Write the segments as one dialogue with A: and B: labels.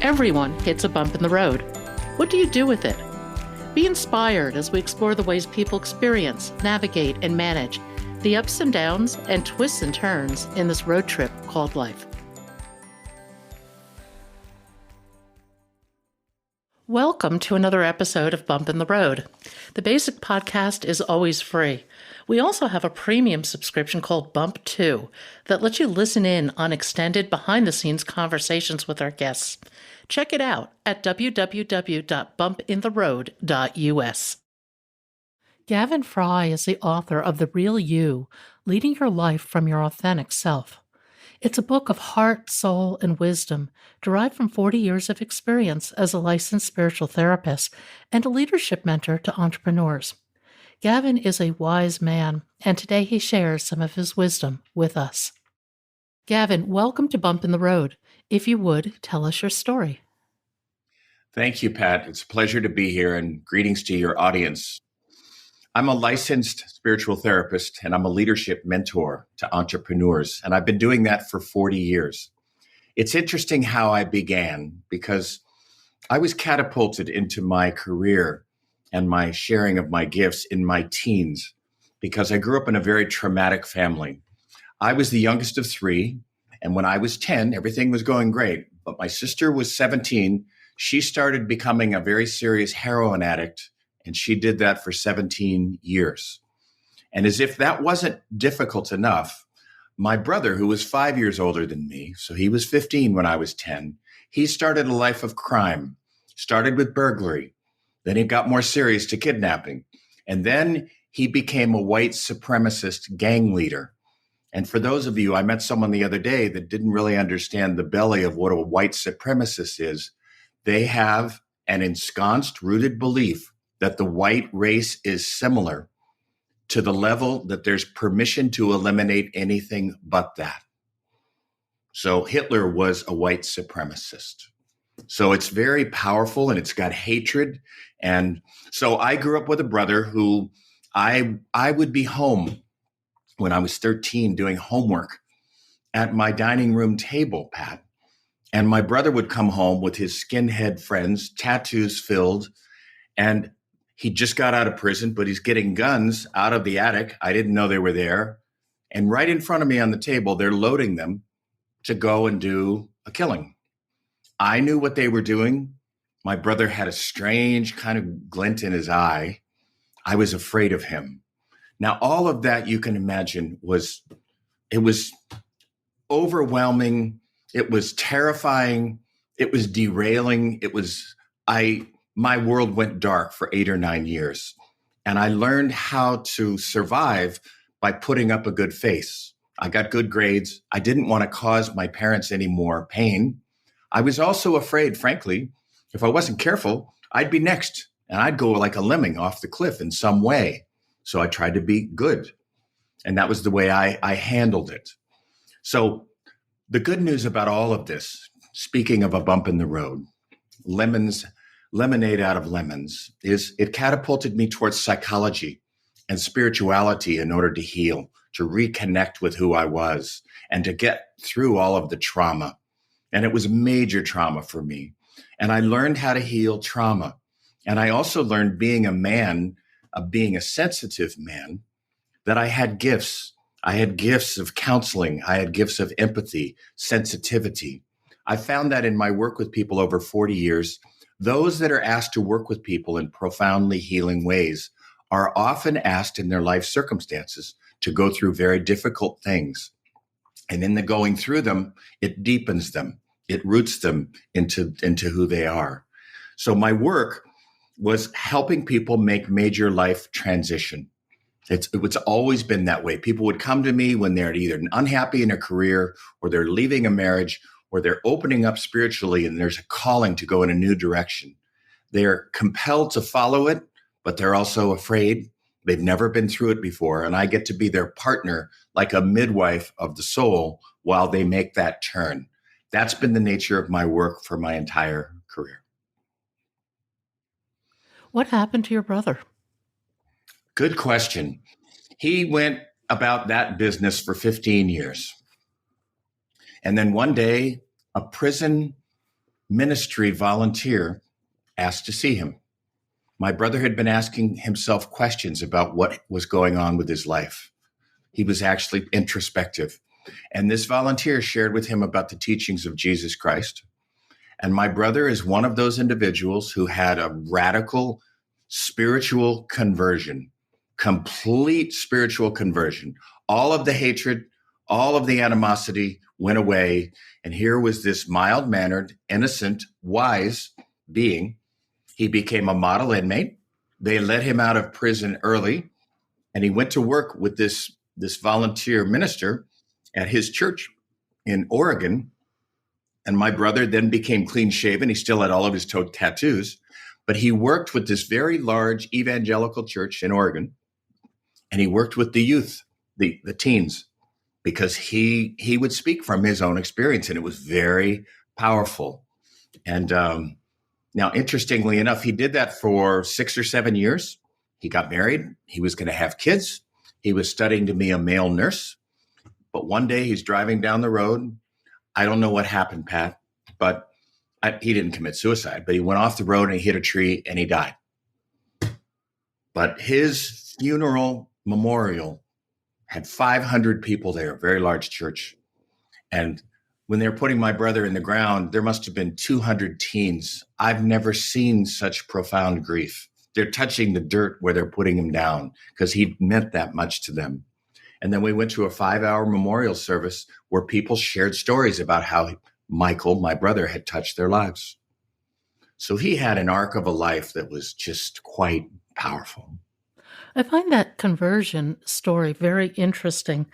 A: Everyone hits a bump in the road. What do you do with it? Be inspired as we explore the ways people experience, navigate, and manage the ups and downs and twists and turns in this road trip called life. Welcome to another episode of Bump in the Road. The basic podcast is always free. We also have a premium subscription called Bump 2 that lets you listen in on extended behind-the-scenes conversations with our guests. Check it out at www.bumpintheroad.us. Gavin Frye is the author of The Real You, Leading Your Life from Your Authentic Self. It's a book of heart, soul, and wisdom derived from 40 years of experience as a licensed spiritual therapist and a leadership mentor to entrepreneurs. Gavin is a wise man, and today he shares some of his wisdom with us. Gavin, welcome to Bump in the Road. If you would, tell us your story.
B: Thank you, Pat. It's a pleasure to be here, and greetings to your audience. I'm a licensed spiritual therapist, and I'm a leadership mentor to entrepreneurs, and I've been doing that for 40 years. It's interesting how I began because I was catapulted into my career and my sharing of my gifts in my teens because I grew up in a very traumatic family. I was the youngest of three, and when I was 10, everything was going great. But my sister was 17. She started becoming a very serious heroin addict, and she did that for 17 years. And as if that wasn't difficult enough, my brother, who was 5 years older than me, so he was 15 when I was 10, he started a life of crime, started with burglary. Then he got more serious to kidnapping. And then he became a white supremacist gang leader. And for those of you, I met someone the other day that didn't really understand the belly of what a white supremacist is. They have an ensconced, rooted belief that the white race is similar to the level that there's permission to eliminate anything but that. So Hitler was a white supremacist. So it's very powerful and it's got hatred. And so I grew up with a brother who I would be home when I was 13 doing homework at my dining room table, Pat. And my brother would come home with his skinhead friends, tattoos filled, and he just got out of prison, but he's getting guns out of the attic. I didn't know they were there. And right in front of me on the table, they're loading them to go and do a killing. I knew what they were doing. My brother had a strange kind of glint in his eye. I was afraid of him. Now, all of that you can imagine was overwhelming. It was terrifying. It was derailing. My world went dark for 8 or 9 years. And I learned how to survive by putting up a good face. I got good grades. I didn't want to cause my parents any more pain. I was also afraid, frankly, if I wasn't careful, I'd be next and I'd go like a lemming off the cliff in some way. So I tried to be good. And that was the way I handled it. So the good news about all of this, speaking of a bump in the road, lemonade out of lemons, is it catapulted me towards psychology and spirituality in order to heal, to reconnect with who I was, and to get through all of the trauma. And it was major trauma for me. And I learned how to heal trauma. And I also learned being a man, being a sensitive man, that I had gifts. I had gifts of counseling. I had gifts of empathy, sensitivity. I found that in my work with people over 40 years. Those that are asked to work with people in profoundly healing ways are often asked in their life circumstances to go through very difficult things. And in the going through them, it deepens them. It roots them into who they are. So my work was helping people make major life transition. It's always been that way. People would come to me when they're either unhappy in a career or they're leaving a marriage or they're opening up spiritually and there's a calling to go in a new direction. They're compelled to follow it, but they're also afraid. They've never been through it before. And I get to be their partner, like a midwife of the soul, while they make that turn. That's been the nature of my work for my entire career.
A: What happened to your brother?
B: Good question. He went about that business for 15 years. And then one day, a prison ministry volunteer asked to see him. My brother had been asking himself questions about what was going on with his life. He was actually introspective. And this volunteer shared with him about the teachings of Jesus Christ. And my brother is one of those individuals who had a radical spiritual conversion, complete spiritual conversion. All of the hatred, all of the animosity went away. And here was this mild mannered, innocent, wise being. He became a model inmate. They let him out of prison early, and he went to work with this volunteer minister at his church in Oregon. And my brother then became clean shaven. He still had all of his tattoos, but he worked with this very large evangelical church in Oregon, and he worked with the youth, the teens, because he would speak from his own experience, and it was very powerful. And now, interestingly enough, he did that for 6 or 7 years. He got married. He was going to have kids. He was studying to be a male nurse. But one day he's driving down the road. I don't know what happened, Pat, but he didn't commit suicide, but he went off the road and he hit a tree and he died. But his funeral memorial had 500 people there, a very large church. And when they were putting my brother in the ground, there must have been 200 teens. I've never seen such profound grief. They're touching the dirt where they're putting him down because he meant that much to them. And then we went to a 5-hour memorial service where people shared stories about how Michael, my brother, had touched their lives. So he had an arc of a life that was just quite powerful.
A: I find that conversion story very interesting.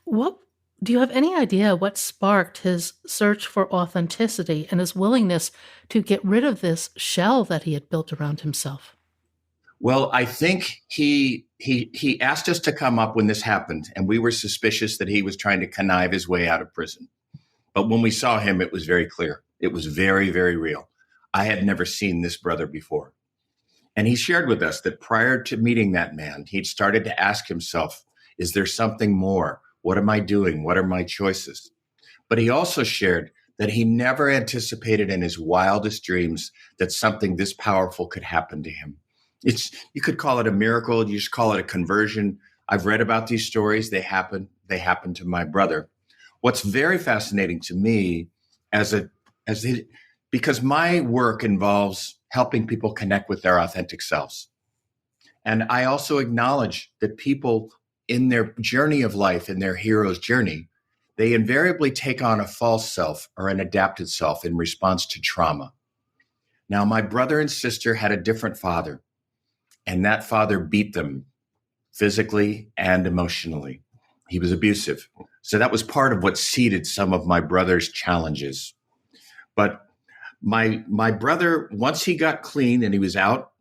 A: What do you have any idea what sparked his search for authenticity and his willingness to get rid of this shell that he had built around himself?
B: Well, I think he asked us to come up when this happened, and we were suspicious that he was trying to connive his way out of prison. But when we saw him, it was very clear. It was very, very real. I had never seen this brother before. And he shared with us that prior to meeting that man, he'd started to ask himself, is there something more? What am I doing? What are my choices? But he also shared that he never anticipated in his wildest dreams that something this powerful could happen to him. You could call it a miracle. You just call it a conversion. I've read about these stories. They happened to my brother. What's very fascinating to me because my work involves helping people connect with their authentic selves. And I also acknowledge that people in their journey of life, in their hero's journey, they invariably take on a false self or an adapted self in response to trauma. Now, my brother and sister had a different father, and that father beat them physically and emotionally. He was abusive. So that was part of what seeded some of my brother's challenges. But my brother, once he got clean and he was out,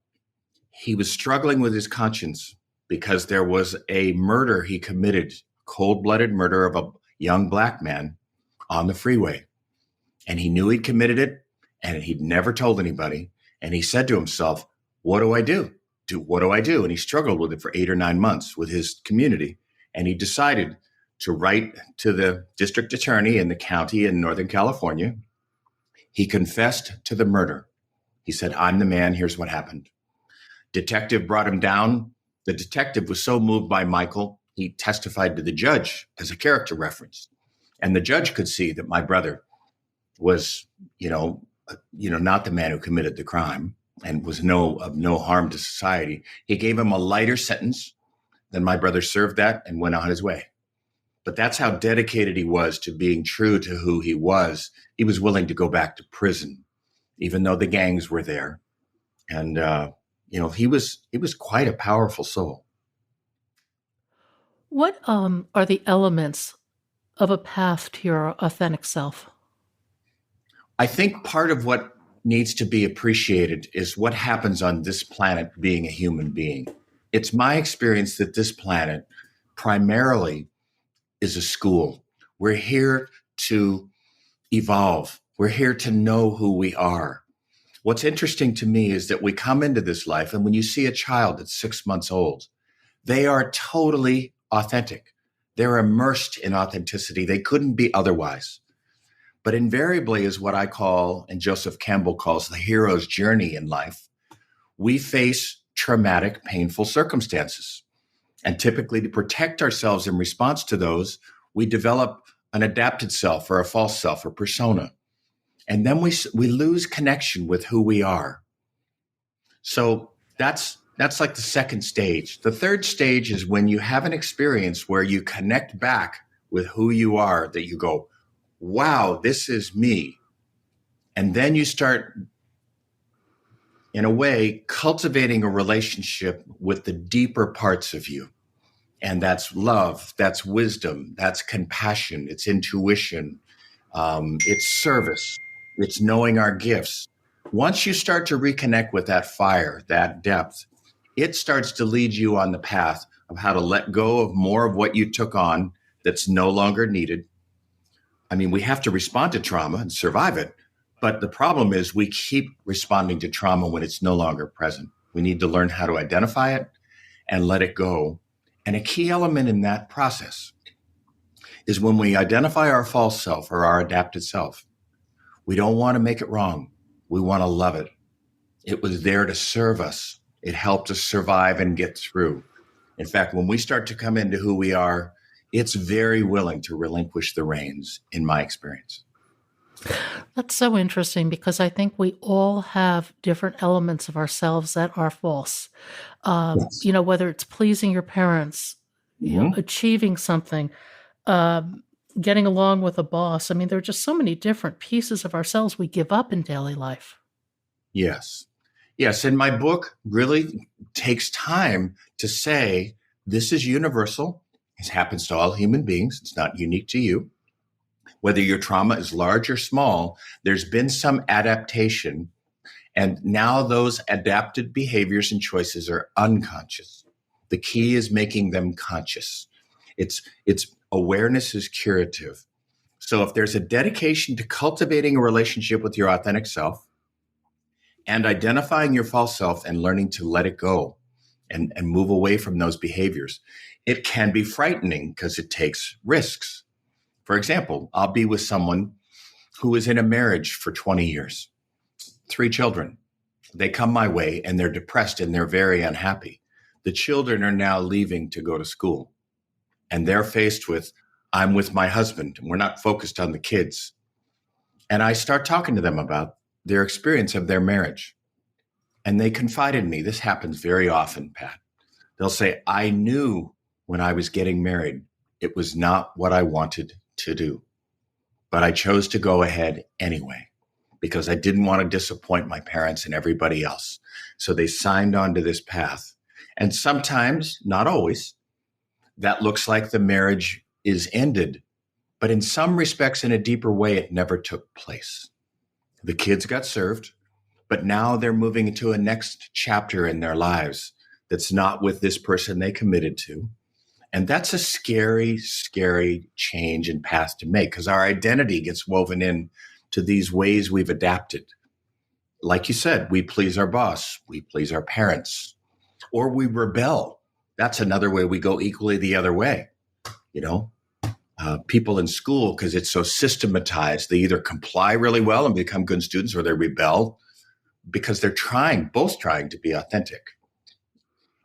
B: he was struggling with his conscience because there was a murder he committed, cold-blooded murder of a young black man on the freeway. And he knew he'd committed it, and he'd never told anybody. And he said to himself, what do I do? What do I do? And he struggled with it for 8 or 9 months with his community. And he decided to write to the district attorney in the county in Northern California. He confessed to the murder. He said, I'm the man. Here's what happened. Detective brought him down. The detective was so moved by Michael, he testified to the judge as a character reference. And the judge could see that my brother was, not the man who committed the crime and was of no harm to society. He gave him a lighter sentence. Then my brother served that and went on his way. But that's how dedicated he was to being true to who he was. He was willing to go back to prison, even though the gangs were there. And, he was quite a powerful soul.
A: What are the elements of a path to your authentic self?
B: I think part of what needs to be appreciated is what happens on this planet being a human being. It's my experience that this planet primarily is a school. We're here to evolve. We're here to know who we are. What's interesting to me is that we come into this life, and when you see a child that's 6 months old, they are totally authentic. They're immersed in authenticity. They couldn't be otherwise. But invariably is what I call, and Joseph Campbell calls, the hero's journey in life. We face traumatic, painful circumstances. And typically, to protect ourselves in response to those, we develop an adapted self or a false self or persona. And then we lose connection with who we are. So that's like the second stage. The third stage is when you have an experience where you connect back with who you are, that you go, wow, this is me. And then you start, in a way, cultivating a relationship with the deeper parts of you. And that's love, that's wisdom, that's compassion, it's intuition, it's service, it's knowing our gifts. Once you start to reconnect with that fire, that depth, it starts to lead you on the path of how to let go of more of what you took on that's no longer needed. I mean, we have to respond to trauma and survive it. But the problem is we keep responding to trauma when it's no longer present. We need to learn how to identify it and let it go. And a key element in that process is when we identify our false self or our adapted self, we don't want to make it wrong. We want to love it. It was there to serve us. It helped us survive and get through. In fact, when we start to come into who we are, it's very willing to relinquish the reins, in my experience.
A: That's so interesting because I think we all have different elements of ourselves that are false.
B: Yes.
A: Whether it's pleasing your parents,
B: Mm-hmm.
A: achieving something, um, getting along with a boss. I mean, there are just so many different pieces of ourselves we give up in daily life.
B: Yes. Yes. And my book really takes time to say this is universal. It happens to all human beings. It's not unique to you. Whether your trauma is large or small, there's been some adaptation. And now those adapted behaviors and choices are unconscious. The key is making them conscious. It's awareness is curative. So if there's a dedication to cultivating a relationship with your authentic self and identifying your false self and learning to let it go and move away from those behaviors, it can be frightening because it takes risks. For example, I'll be with someone who is in a marriage for 20 years, 3 children. They come my way and they're depressed and they're very unhappy. The children are now leaving to go to school and they're faced with, I'm with my husband and we're not focused on the kids. And I start talking to them about their experience of their marriage. And they confide in me. This happens very often, Pat. They'll say, I knew when I was getting married, it was not what I wanted to do, but I chose to go ahead anyway because I didn't want to disappoint my parents and everybody else. So they signed on to this path. And sometimes, not always, that looks like the marriage is ended. But in some respects, in a deeper way, it never took place. The kids got served, but now they're moving into a next chapter in their lives that's not with this person they committed to. And that's a scary, scary change and path to make because our identity gets woven in to these ways we've adapted. Like you said, we please our boss, we please our parents, or we rebel. That's another way we go equally the other way. You know, people in school, because it's so systematized, they either comply really well and become good students or they rebel because they're both trying to be authentic.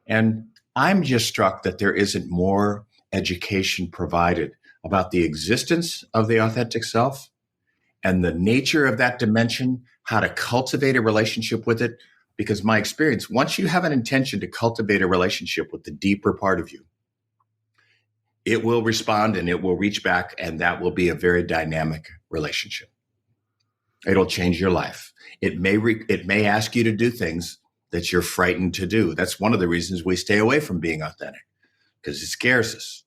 B: And I'm just struck that there isn't more education provided about the existence of the authentic self and the nature of that dimension, how to cultivate a relationship with it. Because my experience, once you have an intention to cultivate a relationship with the deeper part of you, it will respond and it will reach back, and that will be a very dynamic relationship. It'll change your life. It may ask you to do things that you're frightened to do. That's one of the reasons we stay away from being authentic, because it scares us.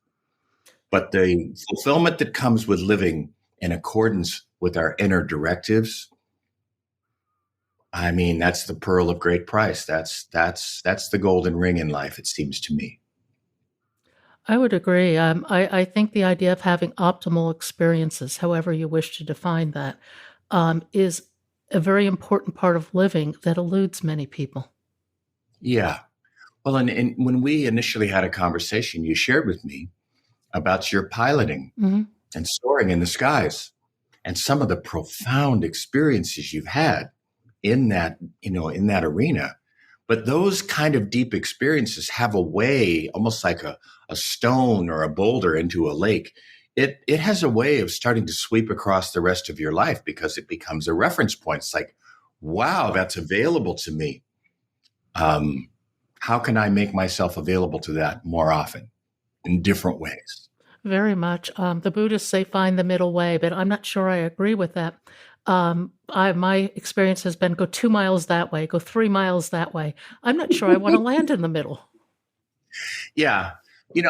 B: But the fulfillment that comes with living in accordance with our inner directives, I mean, that's the pearl of great price. That's the golden ring in life, it seems to me.
A: I would agree. I think the idea of having optimal experiences, however you wish to define that, is a very important part of living that eludes many people.
B: Yeah. Well, and when we initially had a conversation, you shared with me about your piloting
A: Hmm.
B: and soaring in the skies. and some of the profound experiences you've had in that, in that arena. But those kind of deep experiences have a way, almost like a stone or a boulder into a lake. It has a way of starting to sweep across the rest of your life because it becomes a reference point. It's like, wow, that's available to me. Um, how can I make myself available to that more often in different ways?
A: Very much. The Buddhists say find the middle way, but I'm not sure I agree with that. My experience has been go 2 miles that way, go 3 miles that way. I'm not sure I want to land in the middle.
B: Yeah.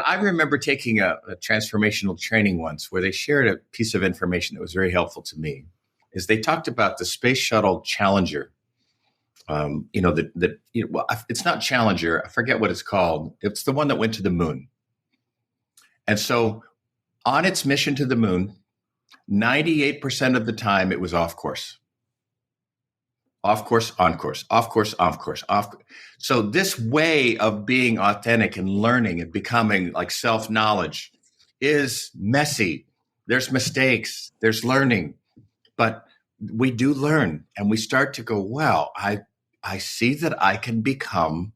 B: I remember taking a transformational training once where they shared a piece of information that was very helpful to me. Is they talked about the space shuttle Challenger. Well, it's not Challenger. I forget what it's called. It's the one that went to the moon. And so on its mission to the moon, 98% of the time it was off course. Off course, on course, off course, off course, off. So this way of being authentic and learning and becoming like self-knowledge is messy. There's mistakes, there's learning, but we do learn and we start to go, wow, I see that I can become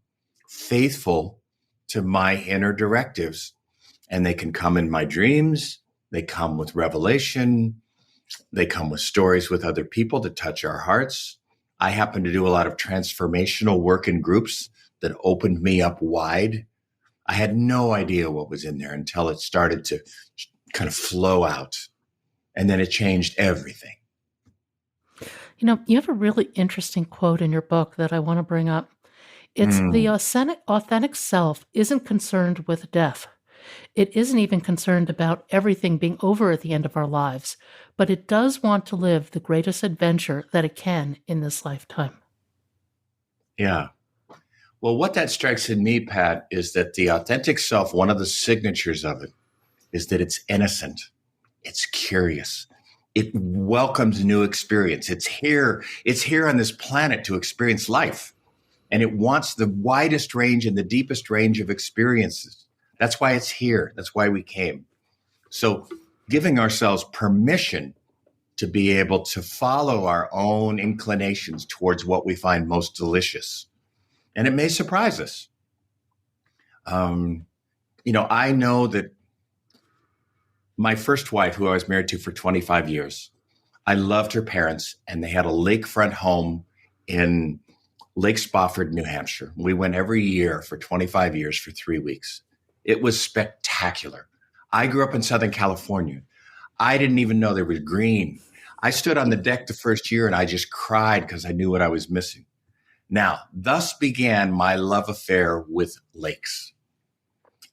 B: faithful to my inner directives, and they can come in my dreams. They come with revelation. They come with stories with other people that touch our hearts. I happen to do a lot of transformational work in groups that opened me up wide. I had no idea what was in there until it started to kind of flow out. And then it changed everything.
A: You have a really interesting quote in your book that I want to bring up. It's the
B: Mm,
A: authentic self isn't concerned with death. It isn't even concerned about everything being over at the end of our lives, but it does want to live the greatest adventure that it can in this lifetime.
B: yeah. Well, what that strikes in me, Pat, is that the authentic self, one of the signatures of it is that it's innocent. It's curious. It welcomes new experience. It's here. It's here on this planet to experience life. And it wants the widest range and the deepest range of experiences. That's why it's here. That's why we came. So giving ourselves permission to be able to follow our own inclinations towards what we find most delicious. And it may surprise us. Um, I know that my first wife, who I was married to for 25 years, I loved her parents, and they had a lakefront home in Lake Spofford, New Hampshire. We went every year for 25 years for 3 weeks. It was spectacular. I grew up in Southern California. I didn't even know there was green. I stood on the deck the first year and I just cried because I knew what I was missing. Now, thus began my love affair with lakes.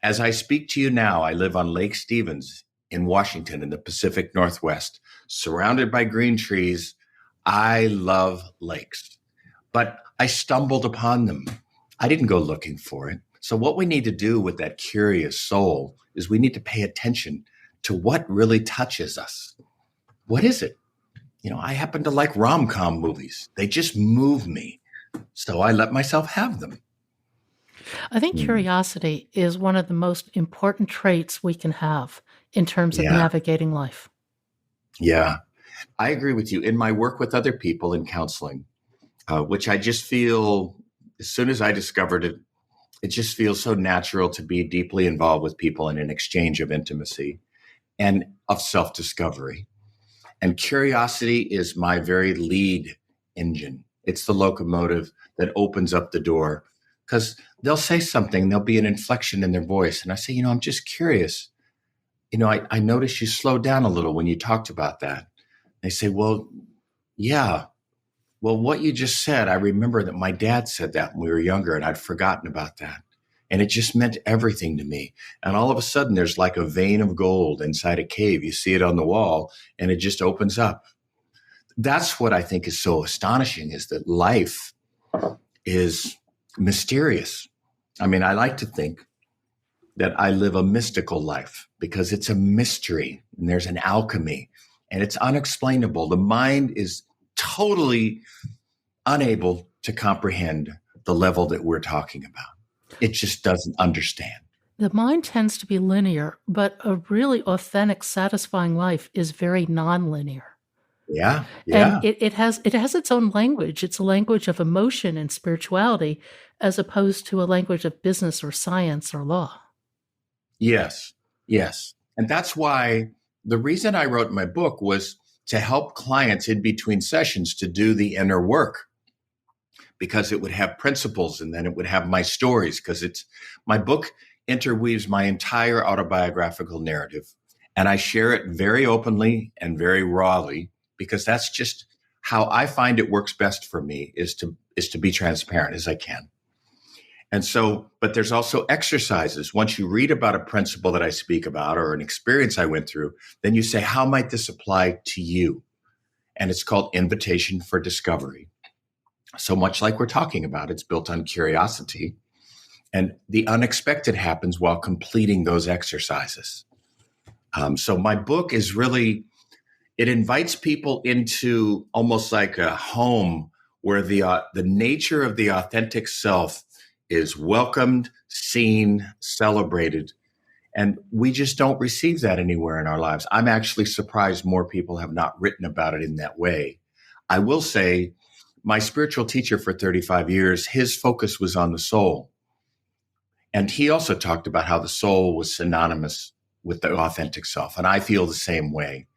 B: As I speak to you now, I live on Lake Stevens in Washington in the Pacific Northwest, surrounded by green trees. I love lakes, but I stumbled upon them. I didn't go looking for it. So, what we need to do with that curious soul is we need to pay attention to what really touches us. What is it? I happen to like rom-com movies. They just move me. So I let myself have them.
A: I think
B: Mm.
A: curiosity is one of the most important traits we can have in terms of
B: Yeah.
A: navigating life.
B: Yeah. I agree with you. In my work with other people in counseling, which I just feel, as soon as I discovered it, it just feels so natural to be deeply involved with people in an exchange of intimacy and of self discovery. And curiosity is my very lead engine. It's the locomotive that opens up the door because they'll say something, there'll be an inflection in their voice. And I say, I'm just curious. I noticed you slowed down a little when you talked about that. They say, well, yeah. Well, what you just said, I remember that my dad said that when we were younger, and I'd forgotten about that. And it just meant everything to me. And all of a sudden, there's like a vein of gold inside a cave. You see it on the wall, and it just opens up. That's what I think is so astonishing, is that life is mysterious. I mean, I like to think that I live a mystical life because it's a mystery and there's an alchemy and it's unexplainable. The mind is totally unable to comprehend the level that we're talking about. It just doesn't understand.
A: The mind tends to be linear, but a really authentic, satisfying life is very nonlinear.
B: Yeah.
A: And
B: Yeah.
A: it has its own language. It's a language of emotion and spirituality as opposed to a language of business or science or law.
B: Yes. Yes. And that's why the reason I wrote my book was to help clients in between sessions to do the inner work, because it would have principles and then it would have my stories, because it's my book interweaves my entire autobiographical narrative, and I share it very openly and very rawly, because that's just how I find it works best for me, is to be transparent as I can. And so, but there's also exercises. Once you read about a principle that I speak about or an experience I went through, then you say, how might this apply to you? And it's called Invitation for Discovery. So much like we're talking about, it's built on curiosity. And the unexpected happens while completing those exercises. So my book is really, it invites people into almost like a home where the nature of the authentic self is welcomed, seen, celebrated. And we just don't receive that anywhere in our lives. I'm actually surprised more people have not written about it in that way. I will say, my spiritual teacher for 35 years, his focus was on the soul. And he also talked about how the soul was synonymous with the authentic self. And I feel the same way,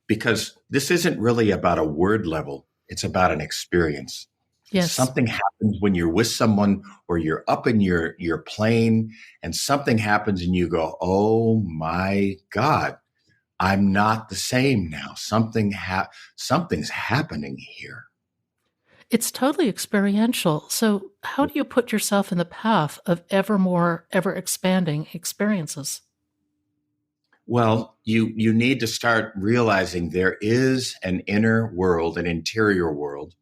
B: because this isn't really about a word level, it's about an experience. It's
A: Yes.
B: something happens when you're with someone or you're up in your plane, and something happens and you go, oh my God, I'm not the same now. Something's happening here.
A: It's totally experiential. So, how do you put yourself in the path of ever more, ever expanding experiences?
B: Well, you need to start realizing there is an inner world, an interior world,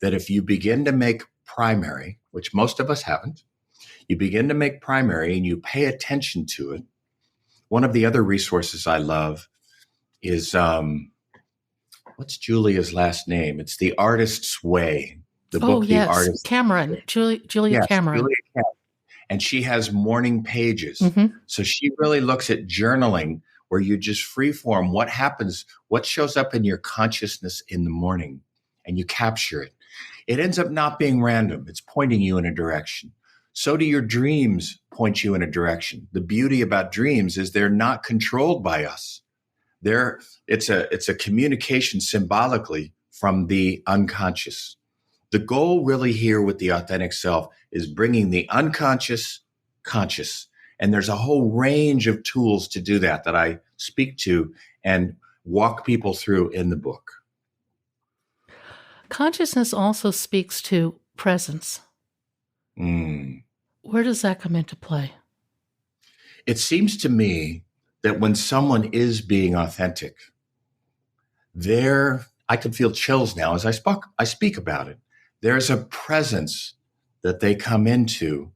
B: that if you begin to make primary, which most of us haven't, you begin to make primary and you pay attention to it. One of the other resources I love is what's Julia's last name? It's The Artist's Way, the
A: Oh,
B: book The
A: yes.
B: Artist's Way.
A: Cameron, Julia
B: Yes,
A: Cameron.
B: Julia, and she has morning pages.
A: Hmm.
B: So she really looks at journaling, where you just free form what happens, what shows up in your consciousness in the morning, and you capture it. It ends up not being random. It's pointing you in a direction. So do your dreams point you in a direction. The beauty about dreams is they're not controlled by us. It's a communication symbolically from the unconscious. The goal really here with the authentic self is bringing the unconscious conscious. And there's a whole range of tools to do that I speak to and walk people through in the book.
A: Consciousness also speaks to presence.
B: Mm.
A: Where does that come into play?
B: It seems to me that when someone is being authentic, I can feel chills now as I speak about it. There's a presence that they come into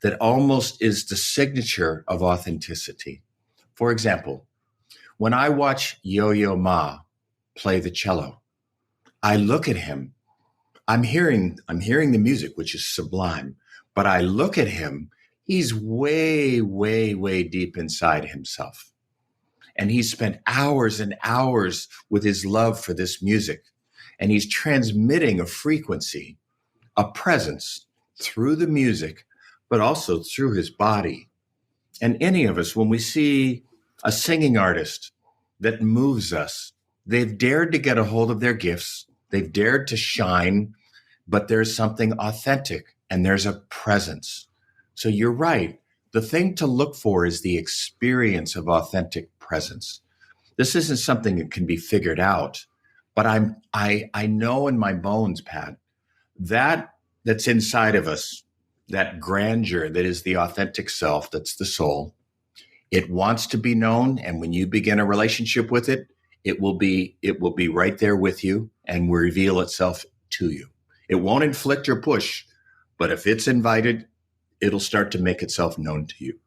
B: that almost is the signature of authenticity. For example, when I watch Yo-Yo Ma play the cello, I look at him. I'm hearing the music, which is sublime, but I look at him. He's way, way, way deep inside himself. And he's spent hours and hours with his love for this music. And he's transmitting a frequency, a presence through the music, but also through his body. And any of us, when we see a singing artist that moves us, they've dared to get a hold of their gifts, they've dared to shine, but there's something authentic and there's a presence. So you're right. The thing to look for is the experience of authentic presence. This isn't something that can be figured out, but I know in my bones, Pat, that's inside of us, that grandeur that is the authentic self, that's the soul. It wants to be known, and when you begin a relationship with it, it will be right there with you and will reveal itself to you. It won't inflict or push, but if it's invited, it'll start to make itself known to you.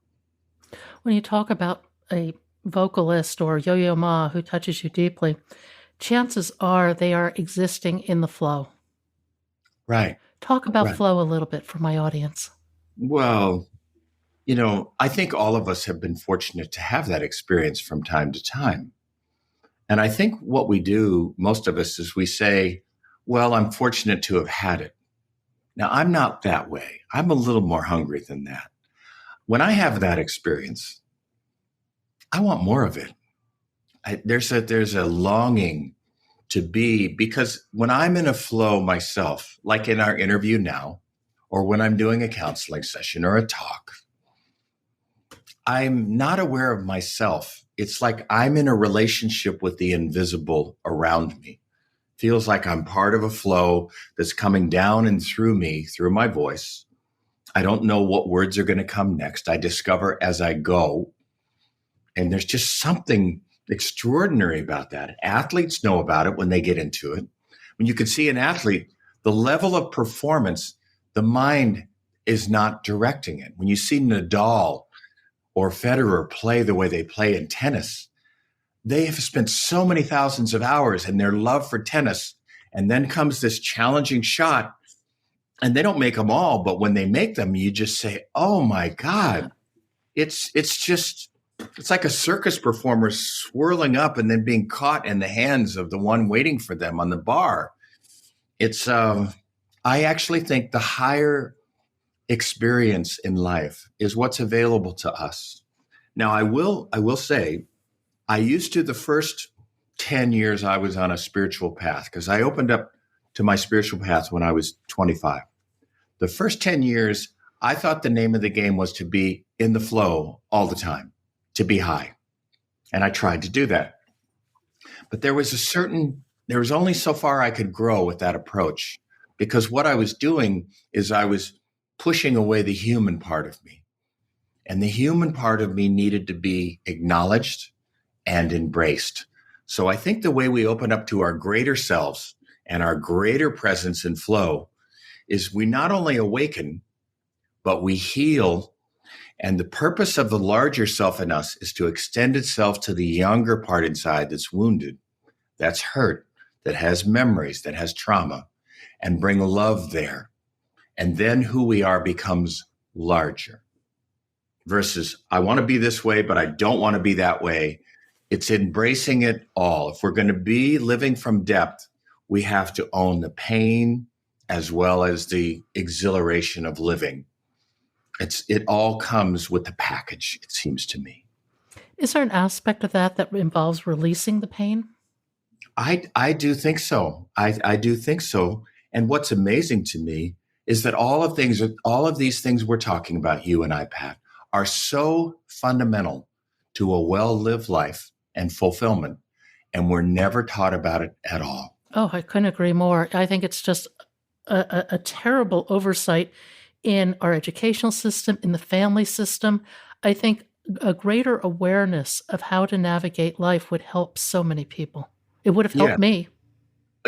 A: When you talk about a vocalist or Yo-Yo Ma who touches you deeply, chances are they are existing in the flow.
B: Right.
A: Talk about
B: Right.
A: flow a little bit for my audience.
B: Well, I think all of us have been fortunate to have that experience from time to time. And I think what we do, most of us, is we say, well, I'm fortunate to have had it. Now, I'm not that way. I'm a little more hungry than that. When I have that experience, I want more of it. There's a longing to be, because when I'm in a flow myself, like in our interview now, or when I'm doing a counseling session or a talk, I'm not aware of myself. It's like I'm in a relationship with the invisible around me. Feels like I'm part of a flow that's coming down and through me, through my voice. I don't know what words are going to come next. I discover as I go. And there's just something extraordinary about that. Athletes know about it when they get into it. When you can see an athlete, the level of performance, the mind is not directing it. When you see Nadal or Federer play the way they play in tennis, they have spent so many thousands of hours in their love for tennis. And then comes this challenging shot, and they don't make them all. But when they make them, you just say, oh my God, it's like a circus performer swirling up and then being caught in the hands of the one waiting for them on the bar. I actually think the higher experience in life is what's available to us. Now, I will say, I used to, the first 10 years I was on a spiritual path, because I opened up to my spiritual path when I was 25. The first 10 years, I thought the name of the game was to be in the flow all the time, to be high. And I tried to do that. But there was only so far I could grow with that approach, because what I was doing is I was pushing away the human part of me. And the human part of me needed to be acknowledged and embraced. So I think the way we open up to our greater selves and our greater presence and flow is we not only awaken, but we heal. And the purpose of the larger self in us is to extend itself to the younger part inside that's wounded, that's hurt, that has memories, that has trauma, and bring love there. And then who we are becomes larger. Versus, I want to be this way, but I don't want to be that way. It's embracing it all. If we're going to be living from depth, we have to own the pain as well as the exhilaration of living. It all comes with the package, it seems to me.
A: Is there an aspect of that that involves releasing the pain?
B: I do think so. I do think so. And what's amazing to me is that all of these things we're talking about, you and I, Pat, are so fundamental to a well-lived life and fulfillment. And we're never taught about it at all.
A: Oh, I couldn't agree more. I think it's just a terrible oversight in our educational system, in the family system. I think a greater awareness of how to navigate life would help so many people. It would have
B: Yeah,
A: helped me.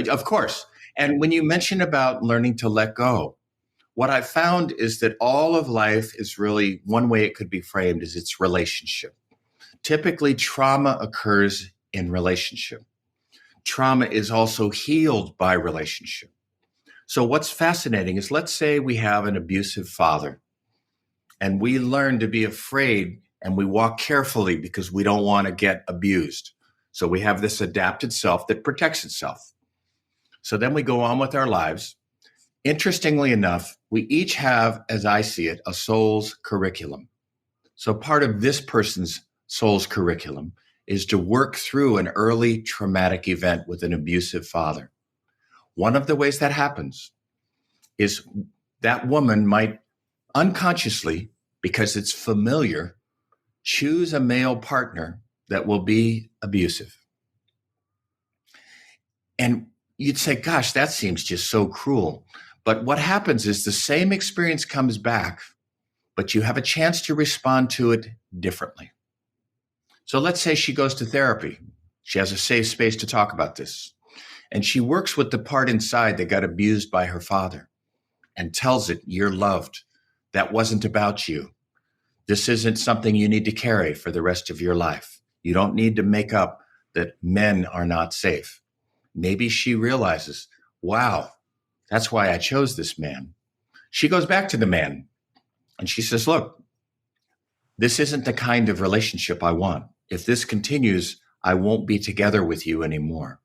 B: of course. And when you mention about learning to let go, what I found is that all of life is really, one way it could be framed is its relationship. Typically, trauma occurs in relationship. Trauma is also healed by relationship. So what's fascinating is, let's say we have an abusive father and we learn to be afraid and we walk carefully because we don't want to get abused. So we have this adapted self that protects itself. So then we go on with our lives. Interestingly enough, we each have, as I see it, a soul's curriculum. So part of this person's soul's curriculum is to work through an early traumatic event with an abusive father. One of the ways that happens is that woman might unconsciously, because it's familiar, choose a male partner that will be abusive. And you'd say, gosh, that seems just so cruel. But what happens is the same experience comes back, but you have a chance to respond to it differently. So let's say she goes to therapy. She has a safe space to talk about this. And she works with the part inside that got abused by her father and tells it, you're loved. That wasn't about you. This isn't something you need to carry for the rest of your life. You don't need to make up that men are not safe. Maybe she realizes, wow, that's why I chose this man. She goes back to the man and she says, look, this isn't the kind of relationship I want. If this continues, I won't be together with you anymore.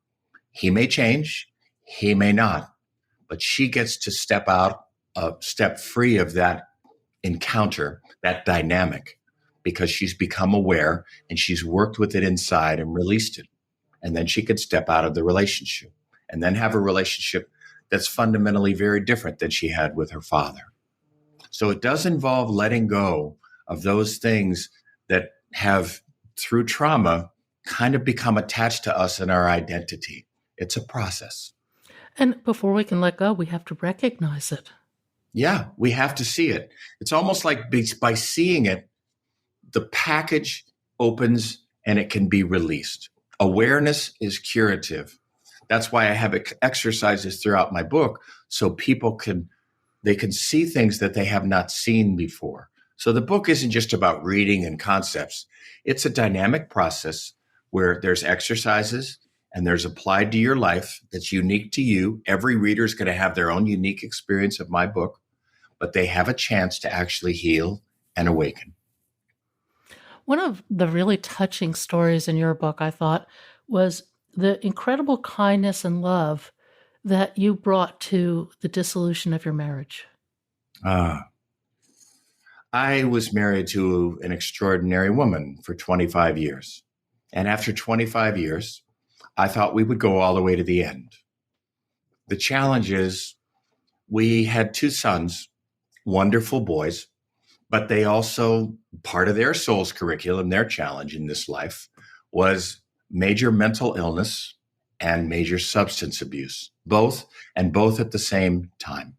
B: He may change, he may not, but she gets to step free of that encounter, that dynamic, because she's become aware and she's worked with it inside and released it. And then she could step out of the relationship and then have a relationship that's fundamentally very different than she had with her father. So it does involve letting go of those things that have, through trauma, kind of become attached to us and our identity. It's a process.
A: And before we can let go, we have to recognize it.
B: Yeah, we have to see it. It's almost like by seeing it, the package opens and it can be released. Awareness is curative. That's why I have exercises throughout my book so people can see things that they have not seen before. So the book isn't just about reading and concepts. It's a dynamic process where there's exercises and there's applied to your life that's unique to you. Every reader is going to have their own unique experience of my book, but they have a chance to actually heal and awaken.
A: One of the really touching stories in your book, I thought, was the incredible kindness and love that you brought to the dissolution of your marriage.
B: I was married to an extraordinary woman for 25 years. And after 25 years, I thought we would go all the way to the end. The challenge is we had two sons, wonderful boys, but they also, part of their soul's curriculum, their challenge in this life was major mental illness and major substance abuse, both at the same time.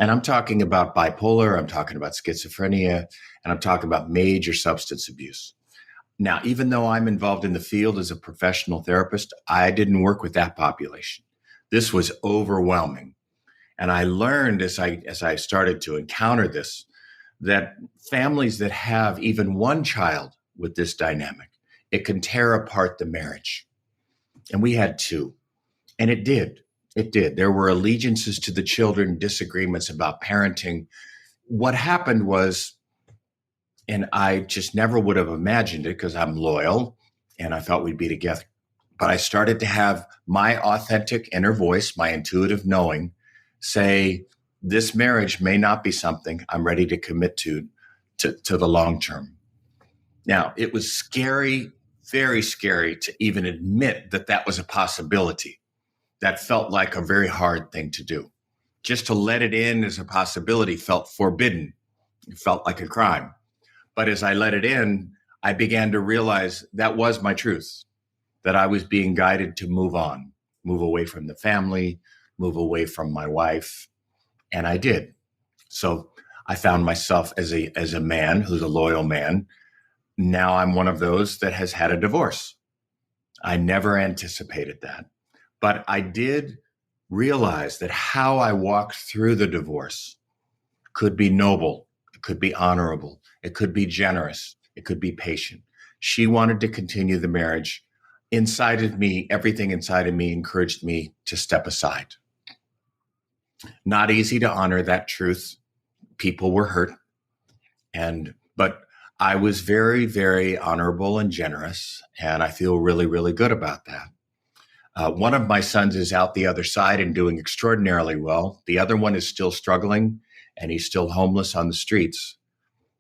B: And I'm talking about bipolar, I'm talking about schizophrenia, and I'm talking about major substance abuse. Now, even though I'm involved in the field as a professional therapist, I didn't work with that population. This was overwhelming. And I learned as I started to encounter this, that families that have even one child with this dynamic, it can tear apart the marriage. And we had two. And it did. It did. There were allegiances to the children, disagreements about parenting. What happened was, and I just never would have imagined it because I'm loyal and I thought we'd be together. But I started to have my authentic inner voice, my intuitive knowing, say, this marriage may not be something I'm ready to commit to the long term. Now, it was scary, very scary to even admit that that was a possibility. That felt like a very hard thing to do. Just to let it in as a possibility felt forbidden. It felt like a crime. But as I let it in, I began to realize that was my truth, that I was being guided to move on, move away from the family, move away from my wife. And I did. So I found myself as a man who's a loyal man. Now I'm one of those that has had a divorce. I never anticipated that. But I did realize that how I walked through the divorce could be noble, it could be honorable, it could be generous, it could be patient. She wanted to continue the marriage. Inside of me, everything inside of me encouraged me to step aside. Not easy to honor that truth. People were hurt. But I was very, very honorable and generous, and I feel really, really good about that. One of my sons is out the other side and doing extraordinarily well. The other one is still struggling, and he's still homeless on the streets.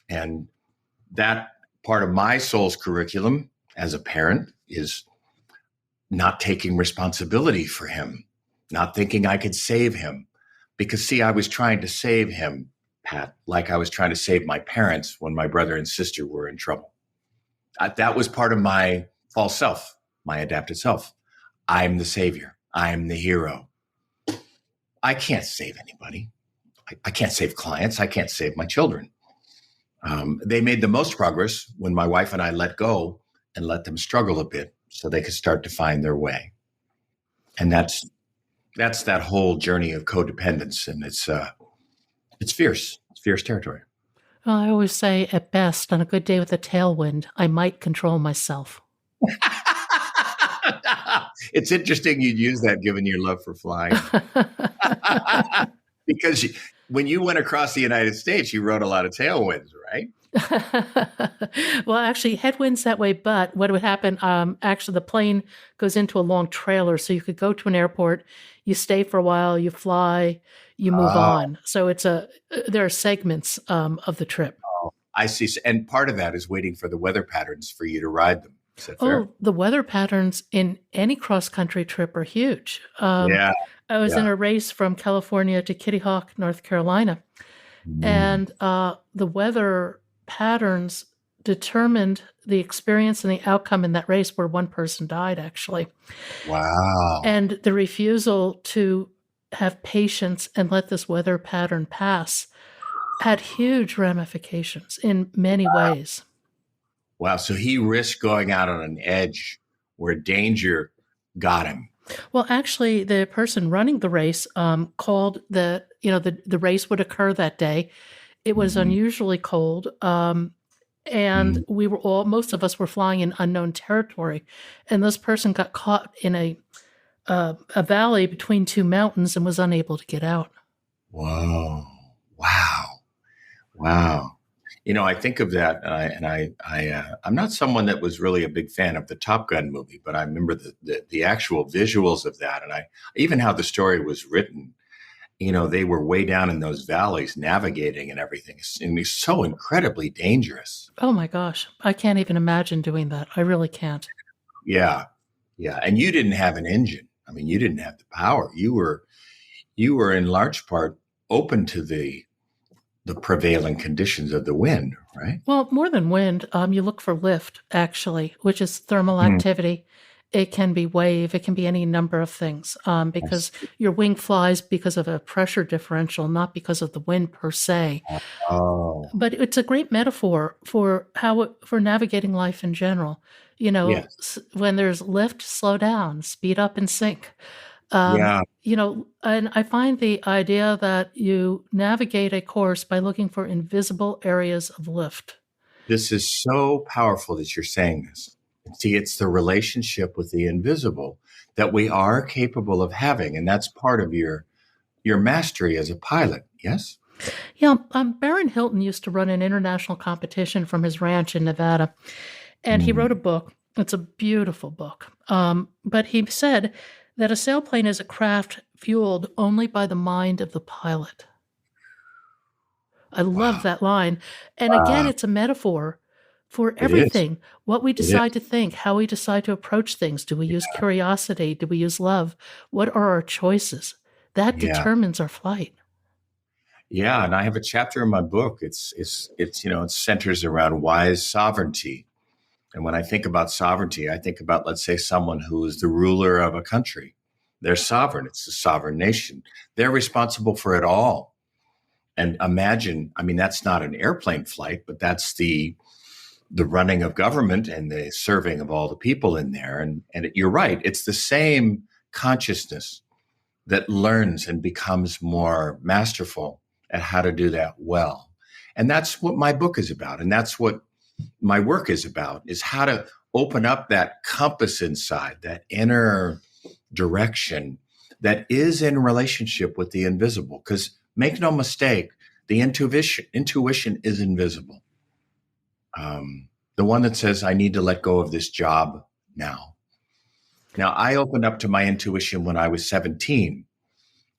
B: And that part of my soul's curriculum as a parent is not taking responsibility for him, not thinking I could save him. Because, see, I was trying to save him, Pat, like I was trying to save my parents when my brother and sister were in trouble. That was part of my false self, my adapted self. I'm the savior. I'm the hero. I can't save anybody. I can't save clients. I can't save my children. They made the most progress when my wife and I let go and let them struggle a bit so they could start to find their way. And that's that whole journey of codependence. And it's fierce. It's fierce territory.
A: Well, I always say, at best, on a good day with a tailwind, I might control myself.
B: It's interesting you'd use that given your love for flying. Because when you went across the United States, you rode a lot of tailwinds, right?
A: Well, actually, headwinds that way, but what would happen, actually, the plane goes into a long trailer. So you could go to an airport, you stay for a while, you fly, you move
B: Oh,
A: on. So there are segments of the trip.
B: I see. And part of that is waiting for the weather patterns for you to ride them. Is that fair?
A: Oh, the weather patterns in any cross country trip are huge.
B: Yeah.
A: I was in
B: Yeah.
A: a race from California to Kitty Hawk, North Carolina,
B: Mm.
A: and the weather patterns determined the experience and the outcome in that race, where one person died, actually.
B: Wow.
A: And the refusal to have patience and let this weather pattern pass had huge ramifications in many ways.
B: Wow. So he risked going out on an edge where danger got him.
A: Well, actually, the person running the race called the race would occur that day. It was
B: Mhm.
A: unusually cold, and
B: Mm.
A: most of us were flying in unknown territory, and this person got caught in a valley between two mountains and was unable to get out.
B: Whoa. Wow. Wow. I think of that, I'm not someone that was really a big fan of the Top Gun movie, but I remember the actual visuals of that, and I even how the story was written. They were way down in those valleys, navigating and everything, and it's so incredibly dangerous.
A: Oh my gosh, I can't even imagine doing that. I really can't.
B: Yeah, yeah, and you didn't have an engine. I mean, you didn't have the power. You were in large part open to the prevailing conditions of the wind, right?
A: Well, more than wind, you look for lift, actually, which is thermal
B: Mm.
A: activity. It can be wave, it can be any number of things,
B: I
A: because
B: see.
A: your wing flies because of a pressure differential, not because of the wind per se.
B: Oh,
A: But it's a great metaphor for for navigating life in general.
B: yes.
A: When there's lift, slow down, speed up, and sink.
B: Yeah,
A: And I find the idea that you navigate a course by looking for invisible areas of lift.
B: this is so powerful that you're saying this. See, it's the relationship with the invisible that we are capable of having, and that's part of your mastery as a pilot. Yes.
A: Yeah, Baron Hilton used to run an international competition from his ranch in Nevada, and he
B: Mm.
A: wrote a book. It's a beautiful book. But he said that a sailplane is a craft fueled only by the mind of the pilot. I love
B: Wow.
A: that line. And again,
B: Wow.
A: it's a metaphor for
B: It is.
A: everything, what we
B: It
A: decide
B: is.
A: to think, how we decide to approach things. Do we use curiosity? Do we use love? What are our choices? That
B: Yeah.
A: determines our flight.
B: Yeah. And I have a chapter in my book. It centers around wise sovereignty. And when I think about sovereignty, I think about, let's say, someone who is the ruler of a country. They're sovereign. It's a sovereign nation. They're responsible for it all. And imagine, I mean, that's not an airplane flight, but that's the running of government and the serving of all the people in there. And you're right. It's the same consciousness that learns and becomes more masterful at how to do that well. And that's what my book is about. And that's what my work is about, is how to open up that compass inside, that inner direction that is in relationship with the invisible. Because make no mistake, the intuition is invisible. The one that says, I need to let go of this job now. Now, I opened up to my intuition when I was 17.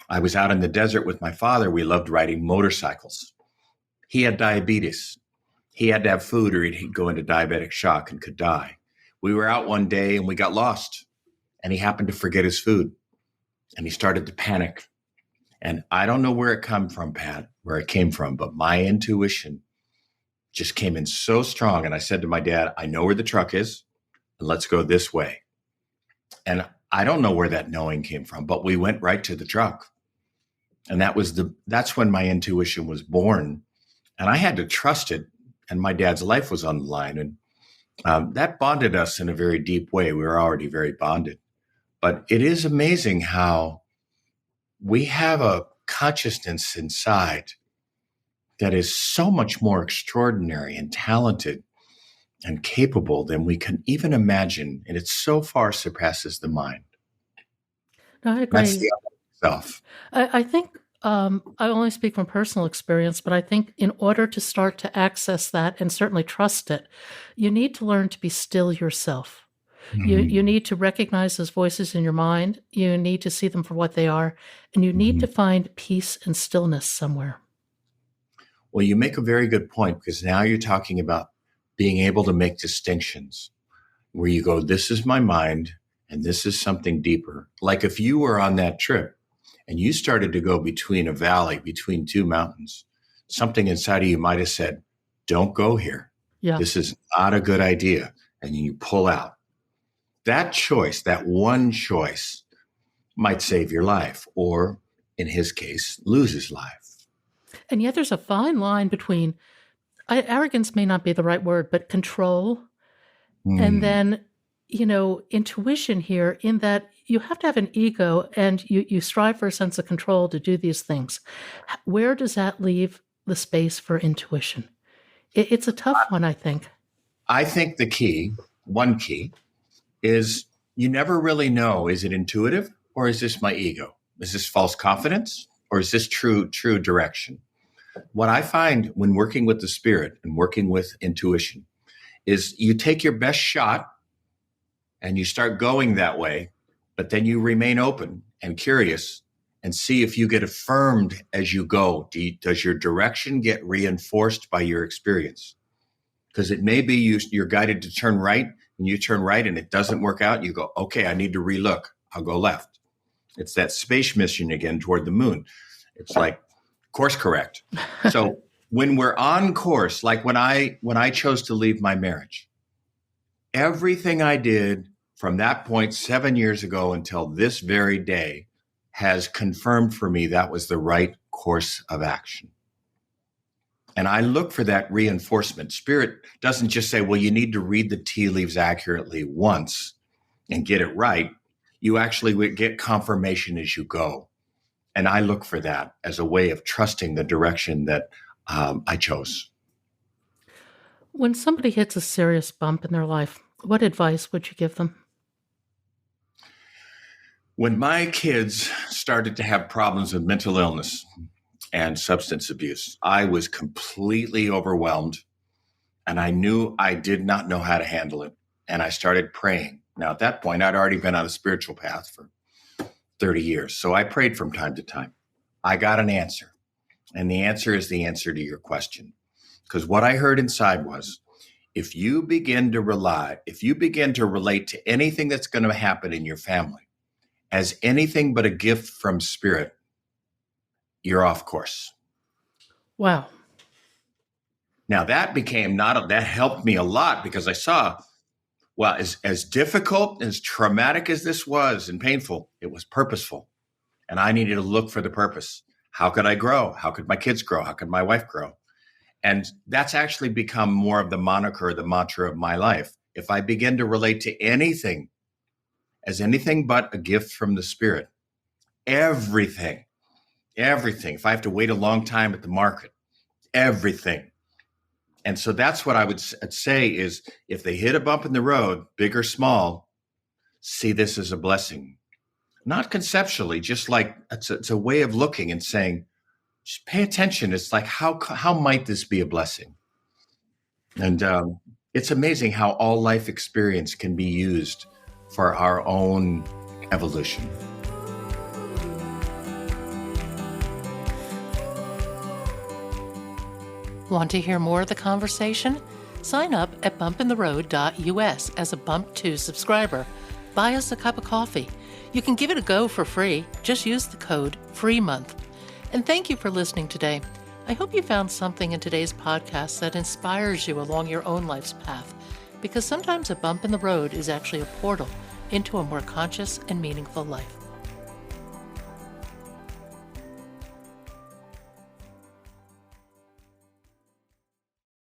B: I was out in the desert with my father. We loved riding motorcycles. He had diabetes. He had to have food or he'd go into diabetic shock and could die. We were out one day and we got lost, and he happened to forget his food and he started to panic. And I don't know where it come from, Pat, where it came from, but my intuition just came in so strong. And I said to my dad, I know where the truck is, and let's go this way. And I don't know where that knowing came from, but we went right to the truck. And that's when my intuition was born. And I had to trust it. And my dad's life was on the line. And that bonded us in a very deep way. We were already very bonded. But it is amazing how we have a consciousness inside that is so much more extraordinary and talented and capable than we can even imagine. And it so far surpasses the mind.
A: No, I
B: That's
A: agree.
B: the other self.
A: I think I only speak from personal experience, but I think in order to start to access that and certainly trust it, you need to learn to be still yourself. You
B: Mhm.
A: need to recognize those voices in your mind. You need to see them for what they are, and you need
B: Mhm.
A: to find peace and stillness somewhere.
B: Well, you make a very good point because now you're talking about being able to make distinctions where you go, this is my mind and this is something deeper. Like if you were on that trip and you started to go between a valley, between two mountains, something inside of you might have said, don't go here.
A: Yeah.
B: This is not a good idea. And you pull out. That choice, that one choice, might save your life, or in his case, lose his life.
A: And yet there's a fine line between arrogance may not be the right word, but control. And
B: Hmm.
A: then, intuition here in that you have to have an ego and you strive for a sense of control to do these things. Where does that leave the space for intuition? It's a tough one, I think.
B: I think the key, one key, is you never really know, is it intuitive or is this my ego? Is this false confidence or is this true direction? What I find when working with the spirit and working with intuition is you take your best shot and you start going that way, but then you remain open and curious and see if you get affirmed as you go. Does your direction get reinforced by your experience? Because it may be you're guided to turn right and you turn right and it doesn't work out. You go, okay, I need to relook. I'll go left. It's that space mission again toward the moon. It's like course correct. So when we're on course, like when I chose to leave my marriage, everything I did from that point 7 years ago until this very day has confirmed for me that was the right course of action. And I look for that reinforcement. Spirit doesn't just say, well, you need to read the tea leaves accurately once and get it right. You actually would get confirmation as you go. And I look for that as a way of trusting the direction that I chose.
A: When somebody hits a serious bump in their life, what advice would you give them?
B: When my kids started to have problems with mental illness and substance abuse, I was completely overwhelmed and I knew I did not know how to handle it. And I started praying. Now, at that point, I'd already been on a spiritual path for 30 years. So I prayed from time to time. I got an answer. And the answer is the answer to your question. Because what I heard inside was if you begin to relate to anything that's going to happen in your family as anything but a gift from spirit, you're off course.
A: Wow.
B: Now that helped me a lot because I saw, well, as difficult, as traumatic as this was and painful, it was purposeful. And I needed to look for the purpose. How could I grow? How could my kids grow? How could my wife grow? And that's actually become more of the moniker, the mantra of my life. If I begin to relate to anything as anything but a gift from the spirit, everything, everything, if I have to wait a long time at the market, everything. And so that's what I would say is if they hit a bump in the road, big or small, see this as a blessing. Not conceptually, just like it's a way of looking and saying, just pay attention. It's like, how might this be a blessing? And it's amazing how all life experience can be used for our own evolution.
A: Want to hear more of the conversation? Sign up at bumpintheroad.us as a Bump 2 subscriber. Buy us a cup of coffee. You can give it a go for free. Just use the code FREEMONTH. And thank you for listening today. I hope you found something in today's podcast that inspires you along your own life's path, because sometimes a bump in the road is actually a portal into a more conscious and meaningful life.